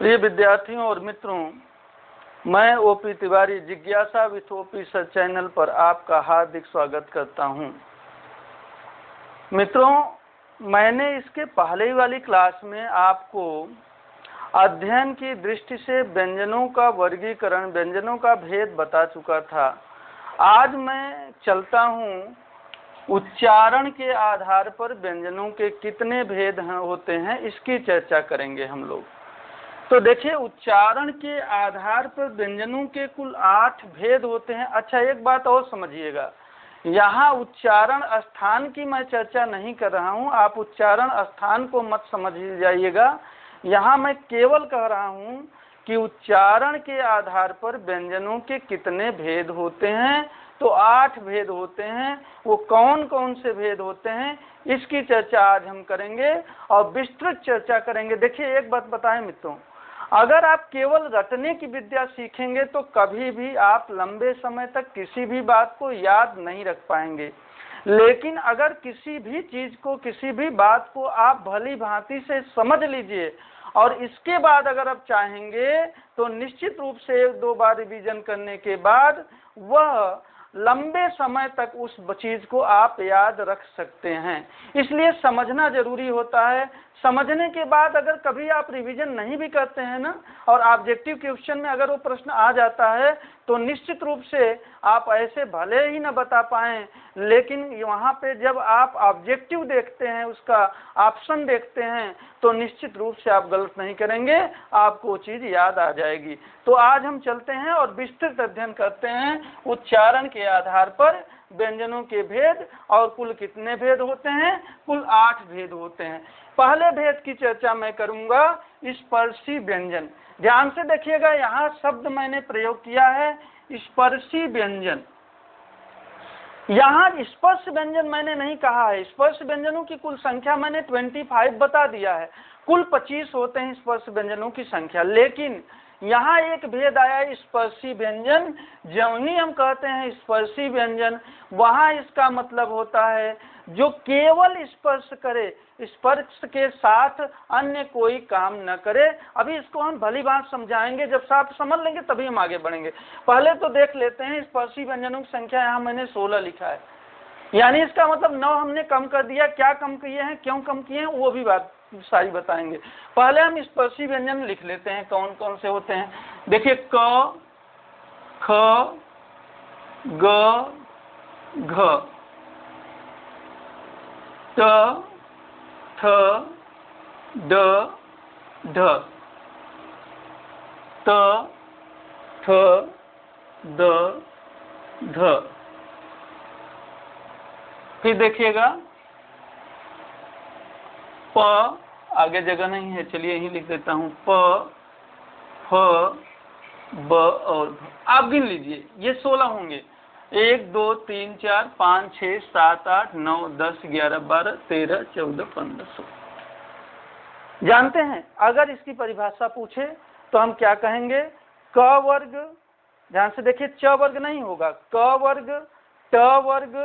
प्रिय विद्यार्थियों और मित्रों, मैं ओपी तिवारी जिज्ञासा विथ ओपी सर चैनल पर आपका हार्दिक स्वागत करता हूं। मित्रों, मैंने इसके पहले वाली क्लास में आपको अध्ययन की दृष्टि से व्यंजनों का वर्गीकरण, व्यंजनों का भेद बता चुका था। आज मैं चलता हूं उच्चारण के आधार पर व्यंजनों के कितने भेद होते हैं, इसकी चर्चा करेंगे हम लोग। तो देखिए, उच्चारण के आधार पर व्यंजनों के कुल 8 भेद होते हैं। अच्छा, एक बात और समझिएगा, यहाँ उच्चारण स्थान की मैं चर्चा नहीं कर रहा हूँ। आप उच्चारण स्थान को मत समझ जाइएगा। यहाँ मैं केवल कह रहा हूँ कि उच्चारण के आधार पर व्यंजनों के कितने भेद होते हैं। तो 8 भेद होते हैं। वो कौन कौन से भेद होते हैं, इसकी चर्चा आज हम करेंगे और विस्तृत चर्चा करेंगे। देखिए, एक बात बताएं मित्रों, अगर आप केवल रटने की विद्या सीखेंगे तो कभी भी आप लंबे समय तक किसी भी बात को याद नहीं रख पाएंगे। लेकिन अगर किसी भी चीज को, किसी भी बात को आप भली भांति से समझ लीजिए और इसके बाद अगर आप चाहेंगे तो निश्चित रूप से 1-2 बार रिवीजन करने के बाद वह लंबे समय तक उस चीज को आप याद रख सकते हैं। इसलिए समझना जरूरी होता है। समझने के बाद अगर कभी आप रिवीजन नहीं भी करते हैं ना, और ऑब्जेक्टिव क्वेश्चन में अगर वो प्रश्न आ जाता है तो निश्चित रूप से आप ऐसे भले ही न बता पाएं, लेकिन वहाँ पे जब आप ऑब्जेक्टिव देखते हैं, उसका ऑप्शन देखते हैं, तो निश्चित रूप से आप गलत नहीं करेंगे, आपको वो चीज याद आ जाएगी। तो आज हम चलते हैं और विस्तृत अध्ययन करते हैं उच्चारण के आधार पर व्यंजनों के भेद। और कुल कितने भेद होते हैं? कुल 8 भेद होते हैं। पहले भेद की चर्चा मैं करूंगा स्पर्शी व्यंजन। ध्यान से देखिएगा, यहाँ शब्द मैंने प्रयोग किया है स्पर्शी व्यंजन। यहाँ स्पर्श व्यंजन मैंने नहीं कहा है। स्पर्श व्यंजनों की कुल संख्या मैंने 25 बता दिया है। कुल 25 होते हैं स्पर्श व्यंजनों की संख्या। लेकिन यहाँ एक भेद आया स्पर्शी व्यंजन। जब ही हम कहते हैं स्पर्शी व्यंजन, वहाँ इसका मतलब होता है जो केवल स्पर्श करे, स्पर्श के साथ अन्य कोई काम न करे। अभी इसको हम भली बात समझाएंगे, जब साथ समझ लेंगे तभी हम आगे बढ़ेंगे। पहले तो देख लेते हैं स्पर्शी व्यंजनों की संख्या। यहाँ मैंने 16 लिखा है, यानी इसका मतलब 9 हमने कम कर दिया। क्या कम किए हैं, क्यों कम किए हैं, वो भी बात सारी बताएंगे। पहले हम स्पर्शी व्यंजन लिख लेते हैं कौन कौन से होते हैं। देखिए, क, ख, ग, घ, त, थ, ड, ढ, त, थ, द, ध। फिर देखिएगा प, आगे जगह नहीं है, चलिए यही लिख देता हूँ। प, फ, ब और भ। आप गिन लीजिए, ये 16 होंगे। 1 2 3 4 5 6 7 8 9 10 11 12 13 14 15 16। जानते हैं, अगर इसकी परिभाषा पूछे तो हम क्या कहेंगे? क वर्ग, ध्यान से देखिए, च वर्ग नहीं होगा, क वर्ग, ट वर्ग,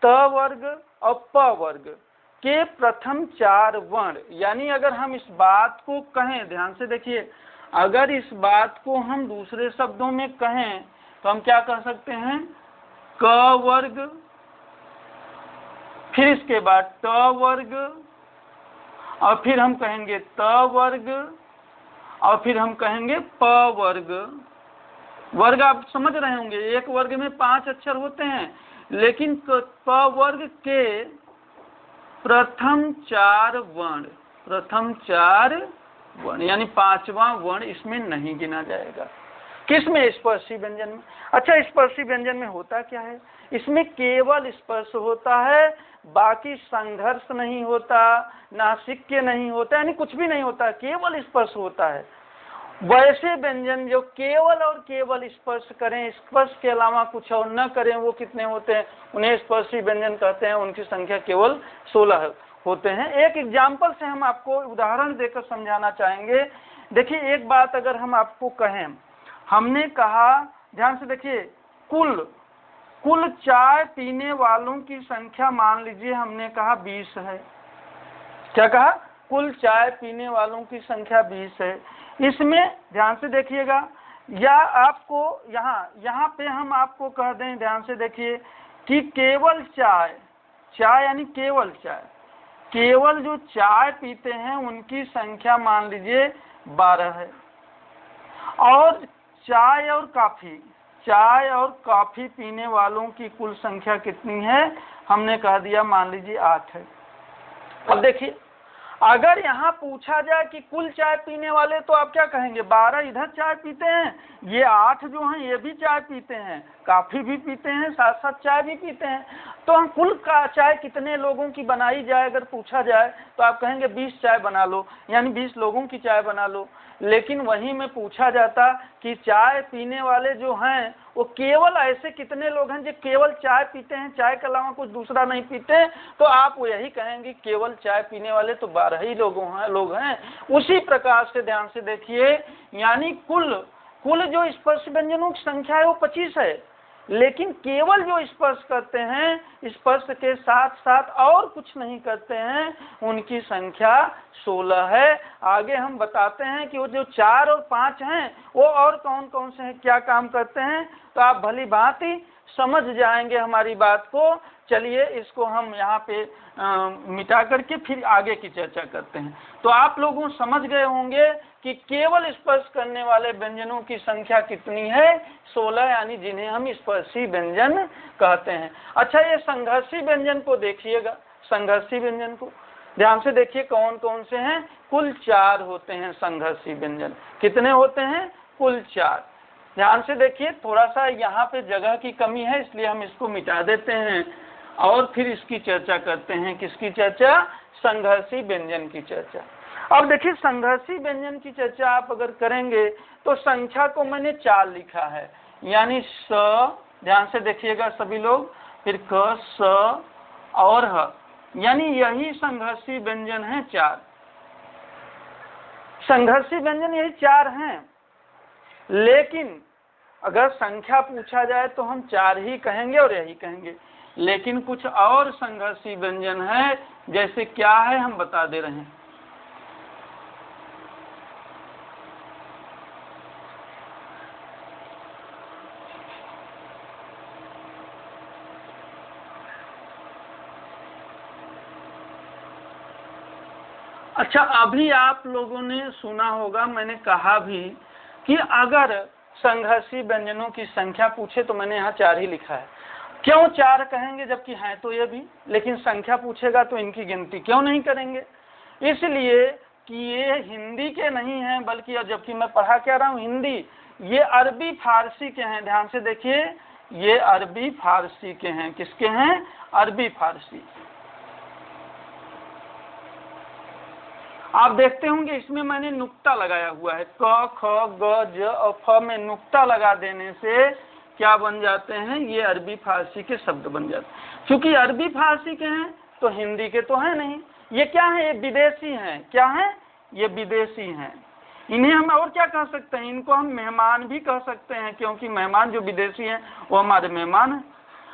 त वर्ग और प वर्ग के प्रथम 4 वर्ण। यानी अगर हम इस बात को कहें, ध्यान से देखिए, अगर इस बात को हम दूसरे शब्दों में कहें तो हम क्या कह सकते हैं? क वर्ग, फिर इसके बाद ट वर्ग, और फिर हम कहेंगे त वर्ग, और फिर हम कहेंगे प वर्ग। वर्ग आप समझ रहे होंगे, एक वर्ग में 5 अक्षर होते हैं, लेकिन प वर्ग के प्रथम 4 वर्ण, प्रथम 4 वर्ण यानी 5वां वर्ण इसमें नहीं गिना जाएगा। किसमें? स्पर्शी व्यंजन में। अच्छा, स्पर्शी व्यंजन में होता क्या है? इसमें केवल स्पर्श होता है, बाकी संघर्ष नहीं होता, नासिक्य नहीं होता, यानी कुछ भी नहीं होता, केवल स्पर्श होता है। वैसे व्यंजन जो केवल और केवल स्पर्श करें, स्पर्श के अलावा कुछ और न करें, वो कितने होते हैं? उन्हें स्पर्शी व्यंजन कहते हैं। उनकी संख्या केवल 16 होते हैं। एक एग्जाम्पल से हम आपको उदाहरण देकर समझाना चाहेंगे। देखिए, एक बात अगर हम आपको कहें, हमने कहा, ध्यान से देखिए, कुल चाय पीने वालों की संख्या मान लीजिए हमने कहा 20 है। क्या कहा? कुल चाय पीने वालों की संख्या 20 है। इसमें ध्यान से देखिएगा, या आपको यहाँ पे हम आपको कह दें, ध्यान से देखिए कि केवल चाय यानी केवल चाय, केवल जो चाय पीते हैं उनकी संख्या मान लीजिए 12 है, और चाय और कॉफी पीने वालों की कुल संख्या कितनी है, हमने कह दिया मान लीजिए 8 है। अब देखिए, अगर यहाँ पूछा जाए कि कुल चाय पीने वाले, तो आप क्या कहेंगे, 12 इधर चाय पीते हैं, ये 8 जो हैं ये भी चाय पीते हैं, काफी भी पीते हैं, साथ साथ चाय भी पीते हैं, तो हम कुल का चाय कितने लोगों की बनाई जाए अगर पूछा जाए, तो आप कहेंगे 20 चाय बना लो, यानी 20 लोगों की चाय बना लो। लेकिन वहीं में पूछा जाता कि चाय पीने वाले जो हैं वो केवल ऐसे कितने लोग हैं जो केवल चाय पीते हैं, चाय के अलावा कुछ दूसरा नहीं पीते, तो आप वो यही कहेंगे केवल चाय पीने वाले तो 12 ही लोग हैं। उसी प्रकार से ध्यान से देखिए, यानी कुल जो स्पर्श व्यंजनों की संख्या है वो 25 है, लेकिन केवल जो स्पर्श करते हैं, स्पर्श के साथ साथ और कुछ नहीं करते हैं, उनकी संख्या 16 है। आगे हम बताते हैं कि वो जो 4 और 5 हैं वो और कौन कौन से हैं, क्या काम करते हैं, तो आप भली भांति समझ जाएंगे हमारी बात को। चलिए इसको हम यहाँ पे मिटा करके फिर आगे की चर्चा करते हैं। तो आप लोगों समझ गए होंगे कि केवल स्पर्श करने वाले व्यंजनों की संख्या कितनी है, 16, यानी जिन्हें हम स्पर्शी व्यंजन कहते हैं। अच्छा, ये संघर्षी व्यंजन को देखिएगा, संघर्षी व्यंजन को ध्यान से देखिए कौन कौन से हैं। कुल 4 होते हैं संघर्षी व्यंजन। कितने होते हैं? कुल 4। ध्यान से देखिए, थोड़ा सा यहाँ पे जगह की कमी है, इसलिए हम इसको मिटा देते हैं और फिर इसकी चर्चा करते हैं। किसकी चर्चा? संघर्षी व्यंजन की चर्चा। अब देखिए, संघर्षी व्यंजन की चर्चा आप अगर करेंगे तो संख्या को मैंने 4 लिखा है, यानी स, ध्यान से देखिएगा सभी लोग, फिर क, स और ह, यानी यही संघर्षी व्यंजन है 4। संघर्षी व्यंजन यही 4 हैं, लेकिन अगर संख्या पूछा जाए तो हम 4 ही कहेंगे और यही कहेंगे। लेकिन कुछ और संघर्षी व्यंजन है, जैसे क्या है हम बता दे रहे हैं। अच्छा, अभी आप लोगों ने सुना होगा, मैंने कहा भी कि अगर संघर्षी व्यंजनों की संख्या पूछे तो मैंने यहाँ 4 ही लिखा है। क्यों 4 कहेंगे जबकि हैं तो ये भी, लेकिन संख्या पूछेगा तो इनकी गिनती क्यों नहीं करेंगे? इसलिए कि ये हिंदी के नहीं हैं, बल्कि जबकि मैं पढ़ा क्या रहा हूँ हिंदी, ये अरबी फारसी के हैं। ध्यान से देखिए, ये अरबी फारसी के हैं। किसके हैं? अरबी फारसी। आप देखते होंगे इसमें मैंने नुक्ता लगाया हुआ है, क, ख, ग, ज और फ में नुक्ता लगा देने से क्या बन जाते हैं? ये अरबी फारसी के शब्द बन जाते हैं। क्योंकि अरबी फारसी के हैं तो हिंदी के तो हैं नहीं। ये क्या है? ये विदेशी हैं। क्या है? ये विदेशी हैं। इन्हें हम और क्या कह सकते हैं? इनको हम मेहमान भी कह सकते हैं, क्योंकि मेहमान जो विदेशी हैं वो हमारे मेहमान हैं।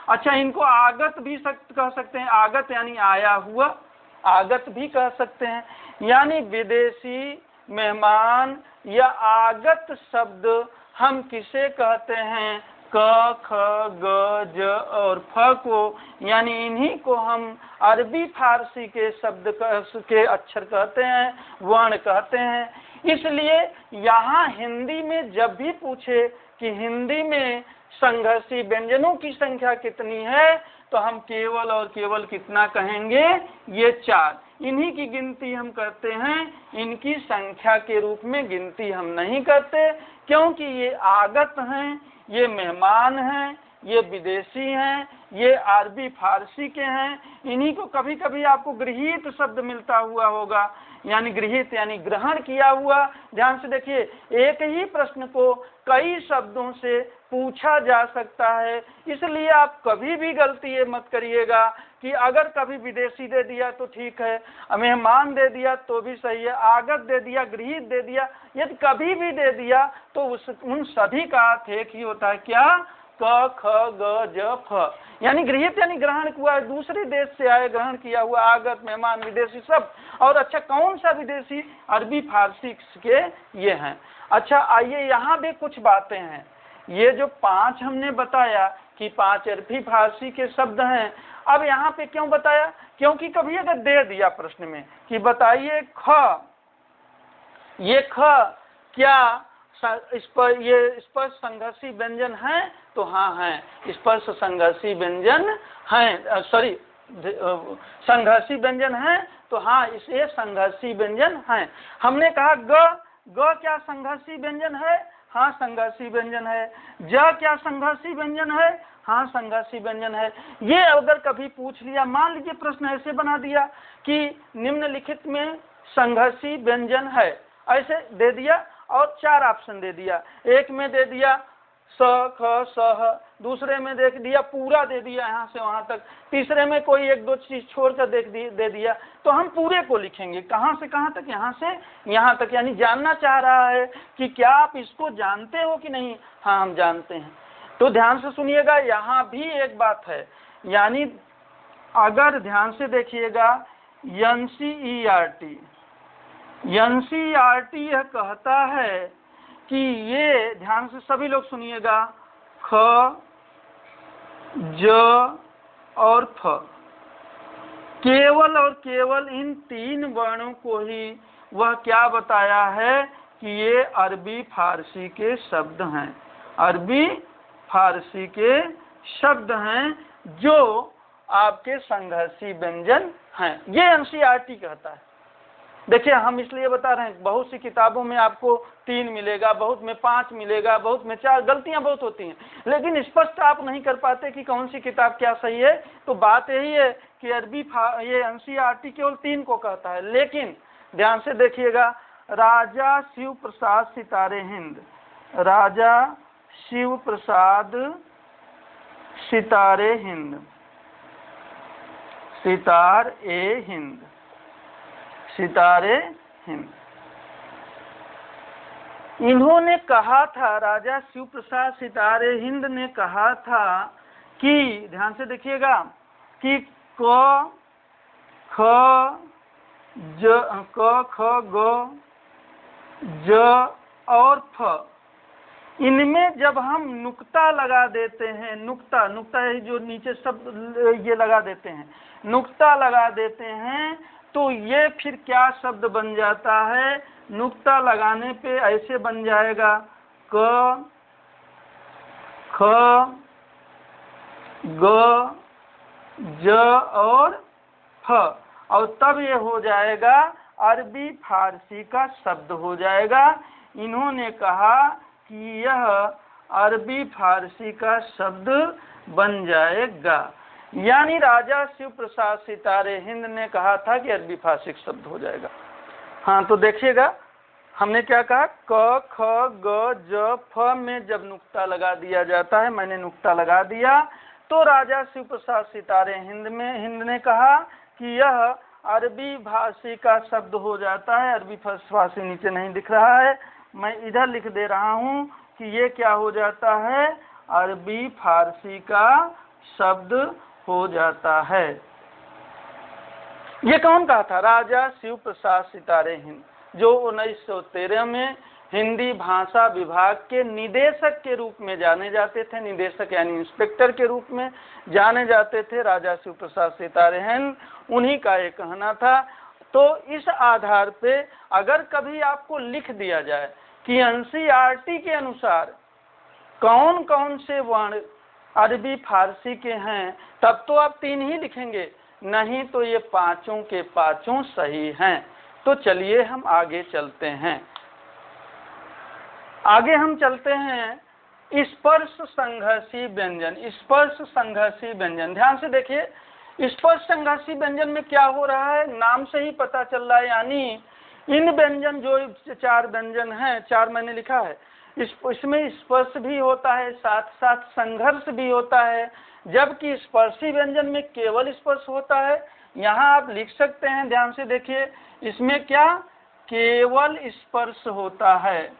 अच्छा, इनको आगत भी कह सकते हैं, आगत यानी आया हुआ, आगत भी कह सकते हैं। यानी विदेशी, मेहमान या आगत शब्द हम किसे कहते हैं? क, ख, ग, ज और फ को, यानी इन्हीं को हम अरबी फारसी के शब्द के अक्षर कहते हैं, वर्ण कहते हैं। इसलिए यहाँ हिंदी में जब भी पूछे कि हिंदी में संघर्षी व्यंजनों की संख्या कितनी है, तो हम केवल और केवल कितना कहेंगे? ये 4। इन्हीं की गिनती हम करते हैं, इनकी संख्या के रूप में गिनती हम नहीं करते, क्योंकि ये आगत हैं, ये मेहमान हैं, ये विदेशी हैं, ये अरबी फारसी के हैं। इन्हीं को कभी कभी आपको गृहीत शब्द मिलता हुआ होगा, यानी गृहीत यानी ग्रहण किया हुआ। ध्यान से देखिए, एक ही प्रश्न को कई शब्दों से पूछा जा सकता है, इसलिए आप कभी भी गलती ये मत करिएगा कि अगर कभी विदेशी दे दिया तो ठीक है, मेहमान दे दिया तो भी सही है, आगत दे दिया, गृहीत दे दिया, यदि कभी भी दे दिया तो उन सभी का अर्थ एक ही होता है। क्या? क ख ग ज फ, यानी गृहीत यानी ग्रहण हुआ, दूसरे देश से आए, ग्रहण किया हुआ, आगत, मेहमान, विदेशी सब। और अच्छा कौन सा विदेशी? अरबी फारसी के ये हैं। अच्छा आइए यहाँ भी कुछ बातें हैं। ये जो 5 हमने बताया कि 5 अरबी फारसी के शब्द हैं, अब यहाँ पे क्यों बताया? क्योंकि कभी अगर दे दिया प्रश्न में कि बताइए ख, ये ख क्या इस पर ये स्पर्श संघर्षी व्यंजन है? तो हाँ है, स्पर्श संघर्षी व्यंजन है, सॉरी संघर्षी व्यंजन है, तो हाँ इसे संघर्षी व्यंजन है। हमने कहा ग क्या संघर्षी व्यंजन है? हाँ संघर्षी व्यंजन है। ज क्या संघर्षी व्यंजन है? हाँ संघर्षी व्यंजन है। ये अगर कभी पूछ लिया, मान लीजिए प्रश्न ऐसे बना दिया कि निम्नलिखित में संघर्षी व्यंजन है, ऐसे दे दिया और 4 ऑप्शन दे दिया। एक में दे दिया स ख सह, दूसरे में दे दिया पूरा दे दिया यहाँ से वहाँ तक, तीसरे में कोई 1-2 चीज छोड़कर दे दिया, तो हम पूरे को लिखेंगे। कहाँ से कहाँ तक? यहाँ से यहाँ तक। यानी जानना चाह रहा है कि क्या आप इसको जानते हो कि नहीं? हाँ हम जानते हैं। तो ध्यान से सुनिएगा, यहाँ भी एक बात है, यानी अगर ध्यान से देखिएगा NCERT यह कहता है कि ये, ध्यान से सभी लोग सुनिएगा, ख ज और फ, केवल और केवल इन 3 वर्णों को ही वह क्या बताया है कि ये अरबी फारसी के शब्द हैं, अरबी फारसी के शब्द हैं जो आपके संघर्षी व्यंजन हैं। ये NCERT कहता है। देखिए हम इसलिए बता रहे हैं, बहुत सी किताबों में आपको 3 मिलेगा, बहुत में 5 मिलेगा, बहुत में 4, गलतियां बहुत होती हैं, लेकिन स्पष्ट आप नहीं कर पाते कि कौन सी किताब क्या सही है। तो बात यही है कि ये NCERT केवल 3 को कहता है। लेकिन ध्यान से देखिएगा, राजा शिव प्रसाद सितारे हिंद, राजा शिव प्रसाद सितारे हिंद, सितारे हिंद, इन्होंने कहा था, राजा शिव प्रसाद सितारे हिंद ने कहा था कि, ध्यान से देखिएगा, कि क ख ग ज और फ, इनमें जब हम नुक्ता लगा देते हैं, नुक्ता है जो नीचे शब्द ये लगा देते हैं, नुक्ता लगा देते हैं, तो ये फिर क्या शब्द बन जाता है? नुक्ता लगाने पे ऐसे बन जाएगा क ख ग ज और फ, और तब ये हो जाएगा अरबी फारसी का शब्द हो जाएगा। इन्होंने कहा कि यह अरबी फारसी का शब्द बन जाएगा, यानी राजा शिव प्रसाद सितारे हिंद ने कहा था कि अरबी फारसी का शब्द हो जाएगा। हाँ तो देखिएगा हमने क्या कहा, क ख ग ज फ में जब नुक्ता लगा दिया जाता है, मैंने नुक्ता लगा दिया, तो राजा शिव प्रसाद सितारे हिंद ने कहा कि यह अरबी फारसी का शब्द हो जाता है। अरबी फारसी नीचे नहीं दिख रहा है, मैं इधर लिख दे रहा हूँ कि ये क्या हो जाता है? अरबी फारसी का शब्द हो जाता है। ये कौन कहा था? राजा शिव प्रसाद सितारे हिंद, जो 1913 में हिंदी भाषा विभाग के निदेशक के रूप में जाने जाते थे, निदेशक यानी इंस्पेक्टर के रूप में जाने जाते थे, राजा शिव प्रसाद सितारे हिंद, उन्हीं का ये कहना था। तो इस आधार पे अगर कभी आपको लिख दिया जाए कि NCERT के अनुसार कौन कौन से वर्ण अरबी फारसी के हैं, तब तो आप 3 ही लिखेंगे, नहीं तो ये 5 के 5 सही हैं। तो चलिए हम आगे चलते हैं, आगे हम चलते हैं स्पर्श संघर्षी व्यंजन। स्पर्श संघर्षी व्यंजन, ध्यान से देखिए, स्पर्श संघर्षी व्यंजन में क्या हो रहा है, नाम से ही पता चल रहा है, यानी इन व्यंजन जो 4 व्यंजन हैं, 4 मैंने लिखा है, इसमें स्पर्श भी होता है, साथ साथ संघर्ष भी होता है, जबकि स्पर्शी व्यंजन में केवल स्पर्श होता है। यहाँ आप लिख सकते हैं, ध्यान से देखिए, इसमें क्या केवल स्पर्श होता है,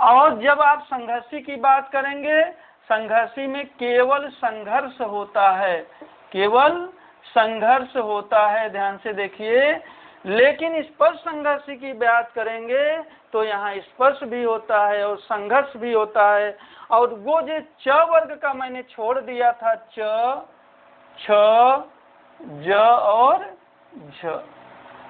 और जब आप संघर्षी की बात करेंगे, संघर्षी में केवल संघर्ष होता है, केवल संघर्ष होता है, ध्यान से देखिए। लेकिन स्पर्श संघर्षी की बात करेंगे तो यहाँ स्पर्श भी होता है और संघर्ष भी होता है। और वो जो च वर्ग का मैंने छोड़ दिया था, च, छ, ज और झ,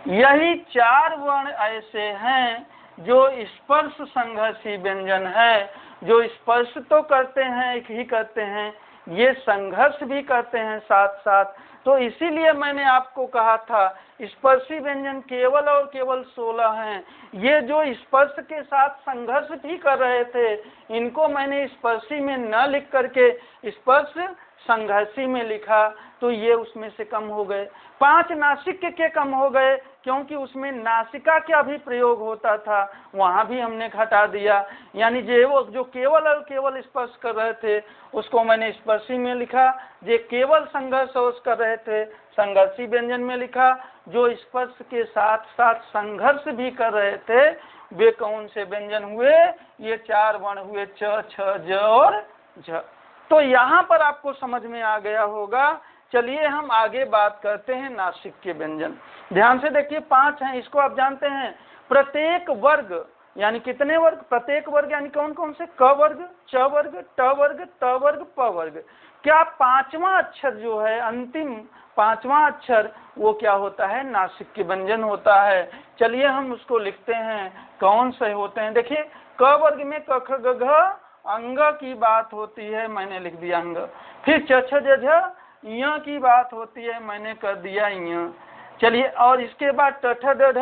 यही 4 वर्ण ऐसे हैं जो स्पर्श संघर्षी व्यंजन है, जो स्पर्श तो करते हैं ही करते हैं, ये संघर्ष भी करते हैं साथ साथ। तो इसीलिए मैंने आपको कहा था स्पर्शी व्यंजन केवल और केवल 16 हैं। ये जो स्पर्श के साथ संघर्ष भी कर रहे थे, इनको मैंने स्पर्शी में न लिख करके स्पर्श संघर्षी में लिखा, तो ये उसमें से कम हो गए। 5 नासिक के कम हो गए, क्योंकि उसमें नासिका का भी प्रयोग होता था, वहाँ भी हमने घटा दिया। यानी जो केवल और केवल स्पर्श कर रहे थे उसको मैंने स्पर्शी में लिखा, जो केवल संघर्ष कर रहे थे संघर्षी व्यंजन में लिखा, जो स्पर्श के साथ साथ संघर्ष भी कर रहे थे वे कौन से व्यंजन हुए, ये 4 वर्ण हुए, च, छ, ज और झ। तो यहाँ पर आपको समझ में आ गया होगा। चलिए हम आगे बात करते हैं नासिक के व्यंजन। ध्यान से देखिए 5 हैं, इसको आप जानते हैं। प्रत्येक वर्ग यानी कितने वर्ग, प्रत्येक वर्ग यानी कौन कौन से, क वर्ग, च वर्ग, ट वर्ग, त वर्ग, प वर्ग। क्या 5वां अक्षर जो है, अंतिम 5वां अक्षर, वो क्या होता है, नासिक के व्यंजन होता है। चलिए हम उसको लिखते हैं, कौन से होते हैं। देखिए क वर्ग में क, ख, ग, घ अंग की बात होती है, मैंने लिख दिया अंग। फिर च, छ, ज, झ य की बात होती है, मैंने कर दिया य। चलिए और इसके बाद ट, ठ, ड, ढ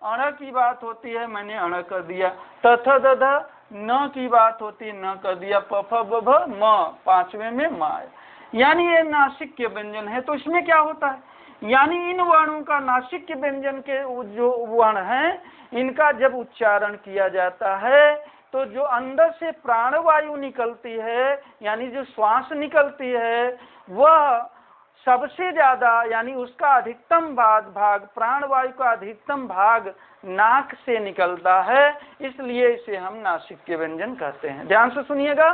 अण की बात होती है, मैंने अण कर दिया। त, थ, द, ध न की बात होती है, न कर दिया। प, फ, ब, भ म 5वें में म है। यानी ये नासिक के व्यंजन है। तो इसमें क्या होता है, यानी इन वर्णों का नासिक के व्यंजन के जो वर्ण हैं, इनका जब उच्चारण किया जाता है तो जो अंदर से प्राणवायु निकलती है, यानी जो श्वास निकलती है, वह सबसे ज्यादा यानी उसका अधिकतम भाग प्राणवायु का अधिकतम भाग नाक से निकलता है, इसलिए इसे हम नासिक के व्यंजन कहते हैं। ध्यान से सुनिएगा,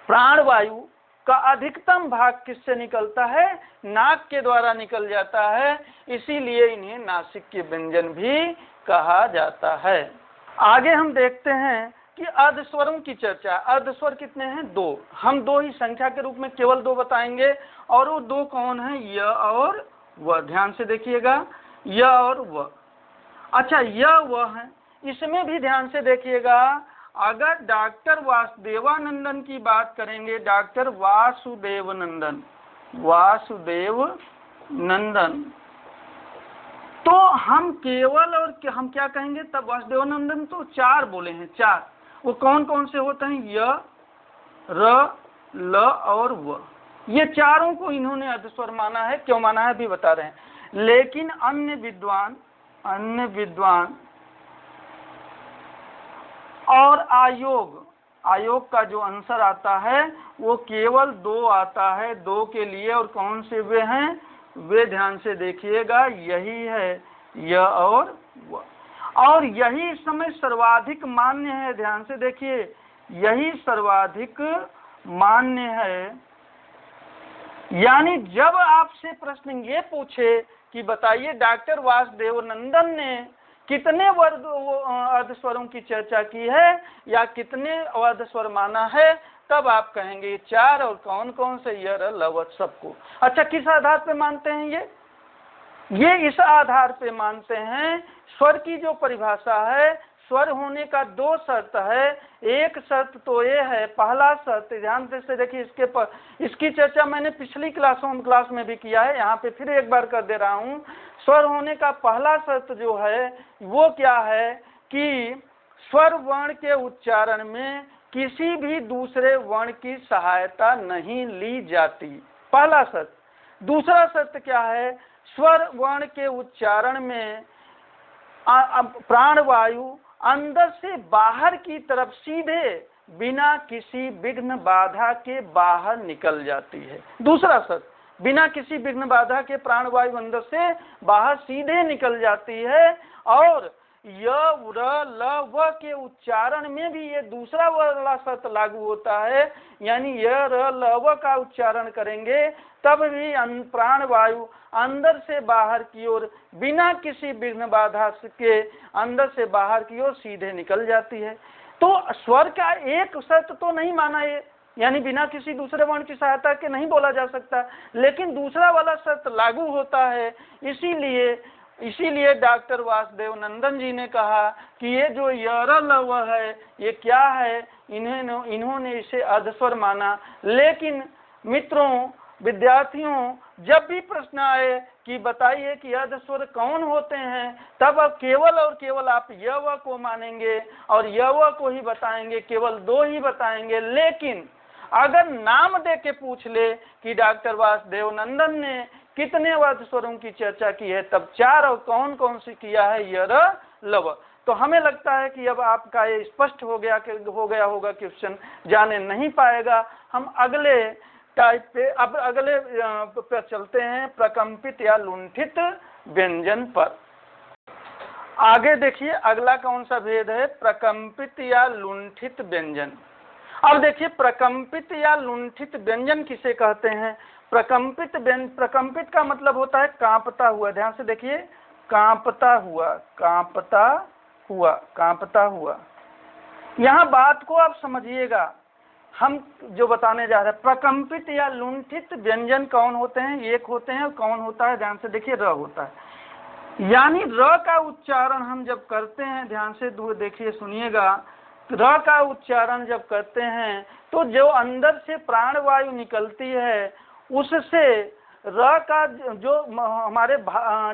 प्राणवायु का अधिकतम भाग किससे निकलता है, नाक के द्वारा निकल जाता है, इसीलिए इन्हें नासिक के व्यंजन भी कहा जाता है। आगे हम देखते हैं कि अर्धस्वरों की चर्चा। अर्धस्वर कितने हैं, 2। हम 2 ही संख्या के रूप में केवल 2 बताएंगे, और वो 2 कौन है, य और व। ध्यान से देखिएगा, य और व। अच्छा य व है, इसमें भी ध्यान से देखिएगा। अगर डॉक्टर वासुदेवानंदन की बात करेंगे, डॉक्टर वासुदेव नंदन, तो हम केवल और हम क्या कहेंगे, तब वासुदेवानंदन तो 4 बोले हैं, 4। वो कौन कौन से होते हैं, य, र, ल और व। ये चारों को इन्होंने अर्धस्वर माना है। क्यों माना है अभी बता रहे हैं। लेकिन अन्य विद्वान और आयोग का जो आंसर आता है वो केवल 2 आता है, 2 के लिए। और कौन से वे हैं, वे ध्यान से देखिएगा, यही है य और व। और यही इस समय सर्वाधिक मान्य है। ध्यान से देखिए, यही सर्वाधिक मान्य है। यानी जब आपसे प्रश्न ये पूछे कि बताइए डॉक्टर वासुदेवानंदन ने कितने वर्ग अर्धस्वरों की चर्चा की है या कितने अर्धस्वर माना है, तब आप कहेंगे 4। और कौन कौन से, य, र, ल, व सबको। अच्छा किस आधार पे मानते हैं ये इस आधार पे मानते हैं, स्वर की जो परिभाषा है, स्वर होने का 2 शर्त है। एक शर्त तो ये है, पहला शर्त, ध्यान से देखिए, इसकी चर्चा मैंने पिछली क्लास में भी किया है, यहाँ पे फिर एक बार कर दे रहा हूँ। स्वर होने का पहला शर्त जो है वो क्या है कि स्वर वर्ण के उच्चारण में किसी भी दूसरे वर्ण की सहायता नहीं ली जाती, पहला शर्त। दूसरा शर्त क्या है, स्वर वर्ण के उच्चारण में प्राणवायु अंदर से बाहर की तरफ सीधे बिना किसी विघ्न बाधा के बाहर निकल जाती है। दूसरा शर्त, बिना किसी विघ्न बाधा के प्राणवायु अंदर से बाहर सीधे निकल जाती है। और य र ल व के उच्चारण में भी ये दूसरा वाला शर्त लागू होता है, यानी य र ल व का उच्चारण करेंगे तब भी प्राण वायु अंदर से बाहर की ओर बिना किसी विघ्न बाधा के अंदर से बाहर की ओर सीधे निकल जाती है। तो स्वर का एक शर्त तो नहीं माना ये, यानी बिना किसी दूसरे वर्ण की सहायता के नहीं बोला जा सकता, लेकिन दूसरा वाला शर्त लागू होता है। इसीलिए डॉक्टर वासुदेव नंदन जी ने कहा कि ये जो य र ल व है ये क्या है, इन्होंने इसे अर्धस्वर माना। लेकिन मित्रों, विद्यार्थियों, जब भी प्रश्न आए कि बताइए कि अर्धस्वर कौन होते हैं, तब अब केवल और केवल आप य व को मानेंगे और य व को ही बताएंगे, केवल दो ही बताएंगे। लेकिन अगर नाम दे के पूछ ले कि डॉक्टर वासुदेव नंदन ने कितने अर्धस्वरों की चर्चा की है, तब चार, और कौन कौन सी किया है, य र ल व। तो हमें लगता है कि अब आपका ये स्पष्ट हो गया होगा, क्वेश्चन जाने नहीं पाएगा। हम अगले टाइप पे अब अगले पे चलते हैं, प्रकंपित या लुंठित व्यंजन पर। आगे देखिए अगला कौन सा भेद है, प्रकंपित या लुंठित व्यंजन। अब देखिए प्रकंपित या लुंठित व्यंजन किसे कहते हैं। प्रकंपित का मतलब होता है कांपता हुआ। ध्यान से देखिए, कांपता हुआ, कांपता हुआ, कांपता हुआ। यहाँ बात को आप समझिएगा, हम जो बताने जा रहे हैं, प्रकंपित या लुंठित व्यंजन कौन होते हैं, एक होते हैं, और कौन होता है, ध्यान से देखिए, र होता है। यानी र का उच्चारण हम जब करते हैं, ध्यान से देखिए, सुनिएगा, र का उच्चारण जब करते हैं तो जो अंदर से प्राण वायु निकलती है उससे र का जो हमारे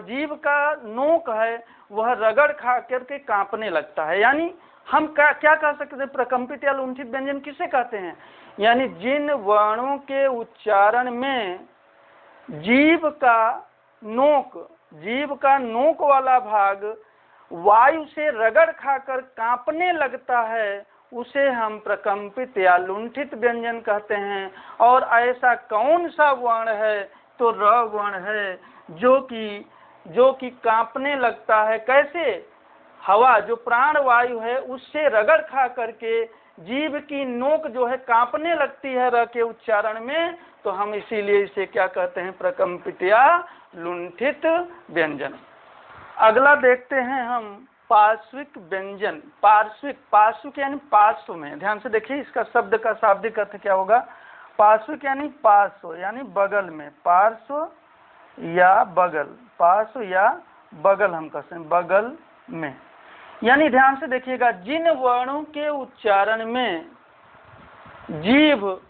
जीभ का नोक है वह रगड़ खा करके कांपने लगता है। यानी हम क्या कह सकते हैं, प्रकंपित या लुंठित व्यंजन किसे कहते हैं, यानी जिन वर्णों के उच्चारण में जीभ का नोक वाला भाग वायु से रगड़ खाकर कांपने लगता है, उसे हम प्रकंपित या लुंठित व्यंजन कहते हैं। और ऐसा कौन सा वर्ण है, तो र वर्ण है, जो कि कांपने लगता है। कैसे, हवा जो प्राण वायु है उससे रगड़ खा करके जीभ की नोक जो है कांपने लगती है र के उच्चारण में, तो हम इसीलिए इसे क्या कहते हैं, प्रकंपित या लुंठित व्यंजन। अगला देखते हैं हम पार्श्विक व्यंजन। पार्श्विक यानी पार्श्व में। ध्यान से देखिए, इसका शब्द का शाब्दिक अर्थ क्या होगा, पार्श्विक यानी पार्श्व, यानी बगल में, पार्श्व या बगल, पार्श्व या बगल हम कहते हैं, बगल में। यानी ध्यान से देखिएगा, जिन वर्णों के उच्चारण में जीभ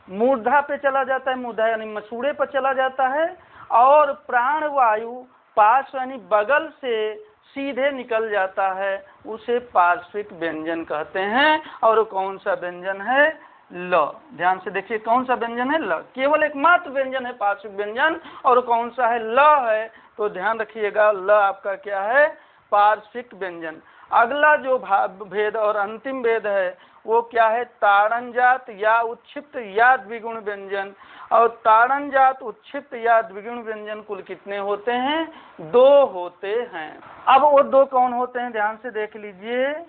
मूर्धा पे चला जाता है, मूर्धा यानी मसूड़े पर चला जाता है, और प्राण वायु पार्श्व यानी बगल से सीधे निकल जाता है, उसे पार्श्विक व्यंजन कहते हैं। और कौन सा व्यंजन है, ल। ध्यान से देखिए, कौन सा व्यंजन है, ल। केवल एकमात्र व्यंजन है पार्श्विक व्यंजन, और कौन सा है, ल है। तो ध्यान रखिएगा, ल आपका क्या है, पार्श्विक व्यंजन। अगला जो भेद और अंतिम भेद है वो क्या है, ताड़नजात या उत्क्षिप्त या द्विगुण व्यंजन। और ताड़नजात, उत्क्षिप्त या द्विगुण व्यंजन कुल कितने होते हैं, दो होते हैं। अब वो दो कौन होते हैं, ध्यान से देख लीजिए,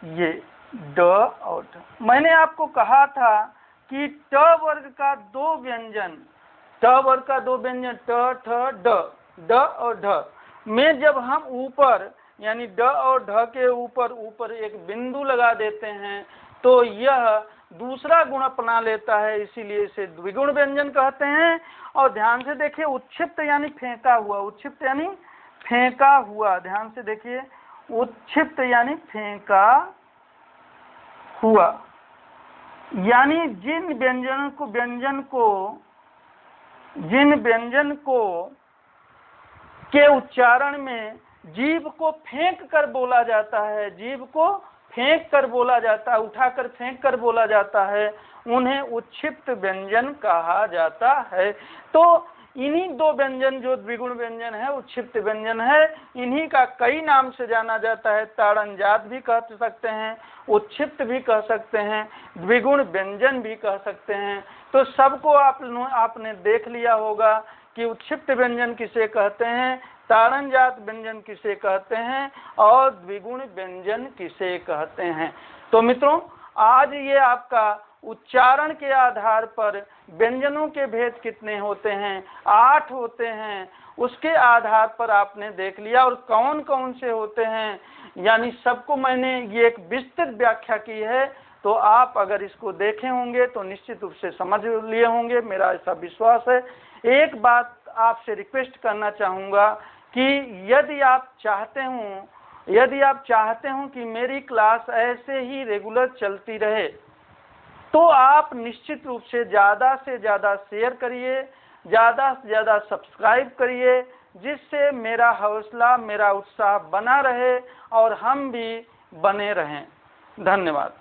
ये ड और ढ। मैंने आपको कहा था कि ट वर्ग का दो व्यंजन, ट वर्ग का दो व्यंजन, ट ठ ड, ड और ढ में जब हम ऊपर यानी ड और ढ के ऊपर एक बिंदु लगा देते हैं तो यह दूसरा गुण अपना लेता है, इसीलिए इसे द्विगुण व्यंजन कहते हैं। और ध्यान से देखिए, उत्क्षिप्त यानी फेंका हुआ, उत्क्षिप्त यानी फेंका हुआ। ध्यान से देखिए, उत्क्षिप्त यानी फेंका हुआ, यानी जिन व्यंजन को के उच्चारण में जीभ को फेंक कर बोला जाता है, जीभ को फेंक कर बोला जाता है, उठाकर फेंक कर बोला जाता है, उन्हें उत्क्षिप्त व्यंजन कहा जाता है। तो इन्हीं दो व्यंजन जो द्विगुण व्यंजन है, उत्क्षिप्त व्यंजन है, इन्हीं का कई नाम से जाना जाता है। ताड़नजात भी कह सकते हैं, उत्क्षिप्त भी कह सकते हैं, द्विगुण व्यंजन भी कह सकते हैं। तो सबको आपने देख लिया होगा कि उत्क्षिप्त व्यंजन किसे कहते हैं, ताड़न जात व्यंजन किसे कहते हैं और द्विगुण व्यंजन किसे कहते हैं। तो मित्रों, आज ये आपका उच्चारण के आधार पर व्यंजनों के भेद कितने होते हैं, 8 होते हैं, उसके आधार पर आपने देख लिया। और कौन कौन से होते हैं, यानी सबको मैंने ये एक विस्तृत व्याख्या की है। तो आप अगर इसको देखे होंगे तो निश्चित रूप से समझ लिए होंगे, मेरा ऐसा विश्वास है। एक बात आपसे रिक्वेस्ट करना चाहूँगा कि यदि आप चाहते हो कि मेरी क्लास ऐसे ही रेगुलर चलती रहे, तो आप निश्चित रूप से ज़्यादा शेयर करिए, ज़्यादा से ज़्यादा सब्सक्राइब करिए, जिससे मेरा हौसला, मेरा उत्साह बना रहे और हम भी बने रहें। धन्यवाद।